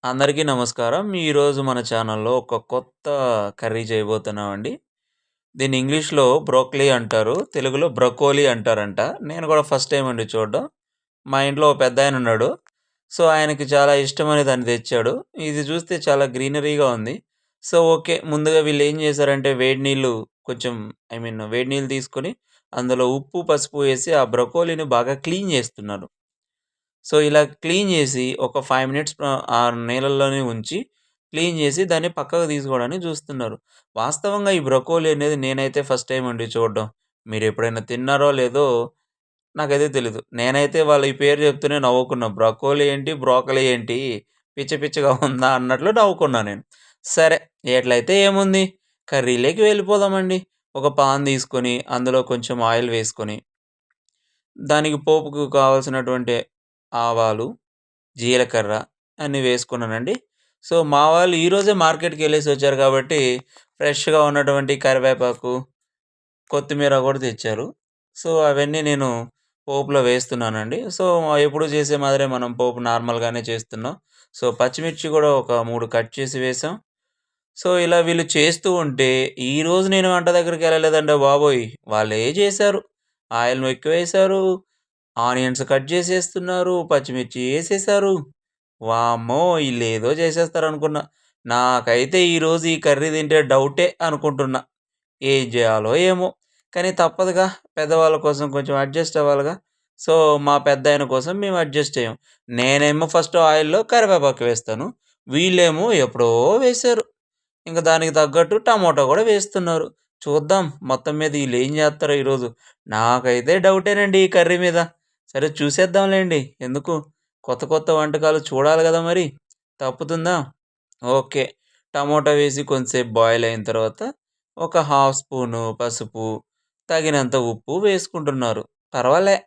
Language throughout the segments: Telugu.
అందరికీ నమస్కారం. ఈరోజు మన ఛానల్‌లో ఒక కొత్త కర్రీ చేయబోతున్నామండి. దీన్ని ఇంగ్లీష్‌లో బ్రోకలీ అంటారు. తెలుగులో బ్రొకోలీ అంటారంట. నేను కూడా ఫస్ట్ టైమ్ అండి చూడడం. మా ఇంట్లో ఓ పెద్దాయనున్నాడు. సో, ఆయనకి చాలా ఇష్టమని దాన్ని తెచ్చాడు. ఇది చూస్తే చాలా గ్రీనరీగా ఉంది. So, okay. ముందుగా వీళ్ళేం చేశారంటే వేడి నీళ్ళు కొంచెం వేడి నీళ్ళు తీసుకొని అందులో ఉప్పు, పసుపు వేసి ఆ బ్రొకోలీని బాగా క్లీన్ చేస్తున్నారు. సో, ఇలా క్లీన్ జేసి ఒక 5 మినిట్స్ ఆ నీళ్ళల్లోనే ఉంచి, క్లీన్ జేసి దాన్ని పక్కకు తీసుకోవడానికి జూస్తున్నారు. వాస్తవంగా ఈ బ్రొకోలి అనేది నేనైతే ఫస్ట్ టైమ్ అండి చూడడం. మీరెప్పుడైనా తిన్నారో లేదో నాకైతే తెలీదు. నేనైతే వాళ్ళు ఈ పేరు చెప్తూనే నవ్వుకున్నా. బ్రొకోలి ఏంటి? బ్రోకలి ఏంటి? పిచ్చి పిచ్చిగా ఉందా? అన్నట్లు నవ్వుకున్నా నేను. సరే ఎట్లయితే ఏముంది కర్రీలోకి వెళ్ళిపోదామండి. ఒక పాన్ తీసుకొని, అందులో కొంచెం ఆయిల్ వేసుకొని దానికి పోపుకు కావాల్సినటువంటి ఆవాలు, జీలకర్ర అన్నీ వేసుకున్నానండి. సో, మా వాళ్ళు ఈరోజే మార్కెట్‌కెళ్ళేసొచ్చారు కాబట్టి, ఫ్రెష్‌గా ఉన్నటువంటి కరివేపాకు, కొత్తిమీర గూడా తెచ్చారు. సో, అవన్నీ నేను పోపులో వేస్తున్నానండి. సో, ఎప్పుడు చేసే మాదిరే మనం పోపు నార్మల్‌గానే చేస్తున్నాం. సో, పచ్చిమిర్చి గూడా ఒక 3 కట్ చేసి వేశాం. సో, ఇలా వీళ్ళు చేస్తూ ఉంటే, ఈరోజు నేను వంట దగ్గరికెళ్ళలేదండి బాబోయ్! వాళ్ళే చేశారు. ఆయిల్ ఎక్కువేశారు. ఆనియన్స్ కట్ జేసేస్తున్నారు. పచ్చిమిర్చి ఏసేశారు. వామ్మో! ఈళ్ళేదో చేసేస్తారనుకున్నా. నాకైతే ఈరోజు ఈ కర్రీ తింటే డౌటే అనుకుంటున్నా. ఏం జేయాలో ఏమో! కానీ తప్పదుగా. పెద్దవాళ్ళ కోసం కొంచెం అడ్జస్ట్ అవ్వాలిగా. సో, మా పెద్దాయన కోసం మేము అడ్జస్ట్ అయ్యాం. నేనేమో ఫస్ట్ ఆయిల్‌లో కరివేపాకు వేస్తాను. వీళ్ళేమో ఎప్పుడో వేశారు. ఇంక దానికి తగ్గట్టు టమోటా గూడా వేస్తున్నారు. చూద్దాం మొత్తం మీద ఈళ్ళేం జేత్తారో ఈరోజు. నాకైతే డౌటేనండి ఈ కర్రీ మీద. సరే చూసేద్దాంలెండి. ఎందుకు కొత్త కొత్త వంటకాలు చూడాలి గదా మరి. తప్పుతుందా? ఓకే. టమోటా వేసి కొంతసేపు బాయిల్ అయిన తర్వాత ఒక హాఫ్ స్పూను పసుపు, తగినంత ఉప్పు వేసుకుంటున్నారు. పర్వాలే.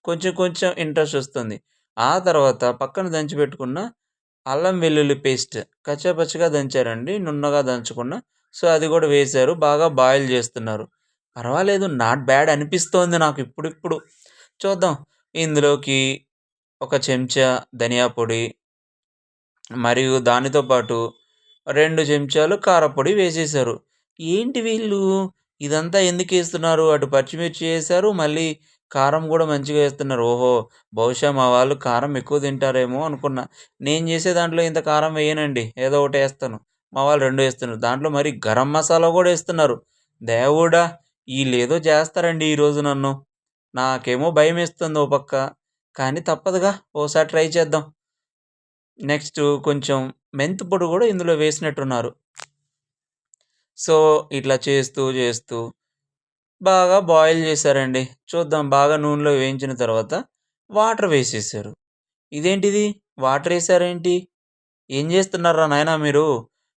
కొంచెం కొంచెం ఇంట్రెస్టొస్తుంది. ఆ తర్వాత పక్కన దంచి పెట్టుకున్న అల్లం వెల్లుల్లి పేస్ట్ కచ్చా పచ్చగా దంచారండి. నున్నగా దంచకుండా. సో, అది గూడా వేశారు. బాగా బాయిల్ జేస్తున్నారు. పర్వాలేదు. నాట్ బ్యాడ్ అనిపిస్తోంది నాకు ఇప్పుడిప్పుడు. చూద్దాం. ఇందులోకి ఒక చెంచా ధనియా పొడి మరియు దానితో పాటు 2 చెంచాలు కారప్పొడి వేసేశారు. ఏంటి వీళ్ళు ఇదంతా ఎందుకేస్తున్నారు? అటు పచ్చిమిర్చి ఏశారు. మళ్ళీ కారం గూడా మంచిగా ఏస్తున్నారు. ఓహో! బహుశా మా వాళ్ళు కారం ఎక్కువ తింటారేమో అనుకున్నా. నేను జేసే దాంట్లో ఇంత కారం వేయనండి. ఏదో ఒకటేస్తాను. మా వాళ్ళు 2 ఏస్తున్నారు. దాంట్లో మరి గరం మసాలా గూడా ఏస్తున్నారు. దేవుడా! ఈళ్ళేదో చేస్తారండి ఈరోజు నన్ను. నాకేమో భయమేస్తుంది ఓ పక్క. కానీ తప్పదుగా ఓసారి ట్రై చేద్దాం. నెక్స్టు కొంచెం మెంతి పొడి గూడా ఇందులో వేసినట్టున్నారు. సో, ఇట్లా చేస్తూ, చేస్తూ బాగా బాయిల్ చేశారండి. చూద్దాం బాగా నూనెలో వేయించిన తర్వాత వాటర్ వేసేశారు. ఇదేంటిది? వాటరేసారేంటి? ఏం జేస్తున్నార్రా నాయనా మీరు?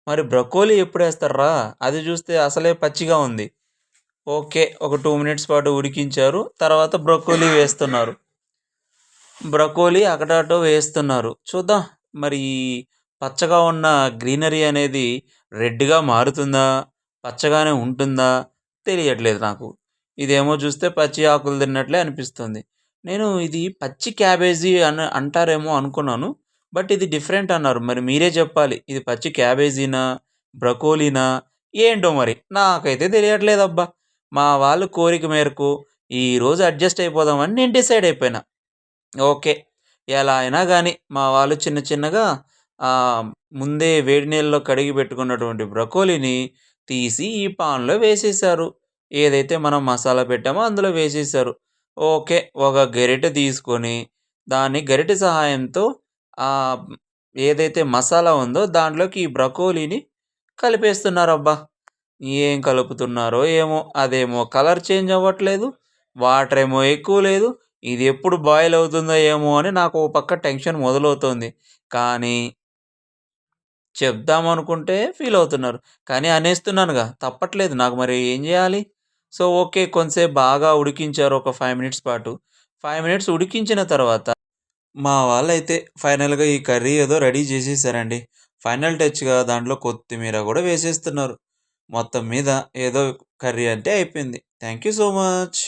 మరి బ్రొకోలీ ఎప్పుడేస్తార్రా? అది జూస్తే అసలే పచ్చిగా ఉంది. ఓకే. ఒక 2 మినిట్స్ పాటు ఉడికించారు. తర్వాత బ్రొకోలీ వేస్తున్నారు. బ్రొకోలీ అకటాటో వేస్తున్నారు. చూద్దాం మరి ఈ పచ్చగా ఉన్న గ్రీనరీ అనేది రెడ్‌గా మారుతుందా? పచ్చగానే ఉంటుందా? తెలియట్లేదు నాకు. ఇదేమో చూస్తే పచ్చి ఆకులు తిన్నట్లే అనిపిస్తుంది. నేను ఇది పచ్చి క్యాబేజీ అంటారేమో అనుకున్నాను. బట్ ఇది డిఫరెంట్ అన్నారు. మరి మీరే చెప్పాలి. ఇది పచ్చి క్యాబేజీనా? బ్రొకోలీనా? ఏంటో మరి. నాకైతే తెలియట్లేదబ్బా! మా వాళ్ళ కోరిక మేరకు ఈరోజు అడ్జస్ట్ అయిపోదామని నేను డిసైడ్ అయిపోయినా. ఓకే. ఎలా అయినా గాని మా వాళ్ళు చిన్న చిన్నగా ఆహ్, ముందే వేడి నీళ్ళలో కడిగి పెట్టుకున్నటువంటి బ్రొకోలీని తీసి ఈ పాన్‌లో వేసేశారు. ఏదైతే మనం మసాలా పెట్టామో అందులో వేసేశారు. ఓకే. ఒక గరిటె తీసుకొని దాన్ని గరిటె సహాయంతో ఆహ్, ఏదైతే మసాలా ఉందో దాంట్లోకి ఈ బ్రొకోలీని కలిపేస్తున్నారబ్బా! ఏం కలుపుతున్నారో ఏమో! అదేమో కలర్ చేంజ్ అవ్వట్లేదు. వాటరేమో ఎక్కువ లేదు. ఇది ఎప్పుడు బాయిల్ అవుతుందో ఏమో అని నాకు ఓ పక్క టెన్షన్ మొదలవుతోంది. కానీ చెప్దామనుకుంటే ఫీలవుతున్నారు. కానీ అనేస్తున్నానుగా తప్పట్లేదు. నాకు మరి ఏం జేయాలి? So, okay. కొంతసేపు బాగా ఉడికించారు ఒక 5 మినిట్స్ పాటు. 5 మినిట్స్ ఉడికించిన తర్వాత మా వాళ్ళైతే ఫైనల్‌గా ఈ కర్రీ ఏదో రెడీ జేసేసారండి. ఫైనల్ టచ్‌గా దాంట్లో కొత్తిమీర గూడా వేసేస్తున్నారు. మొత్తం మీద ఏదో కర్రీ అంటే అయిపోయింది. Thank you so much.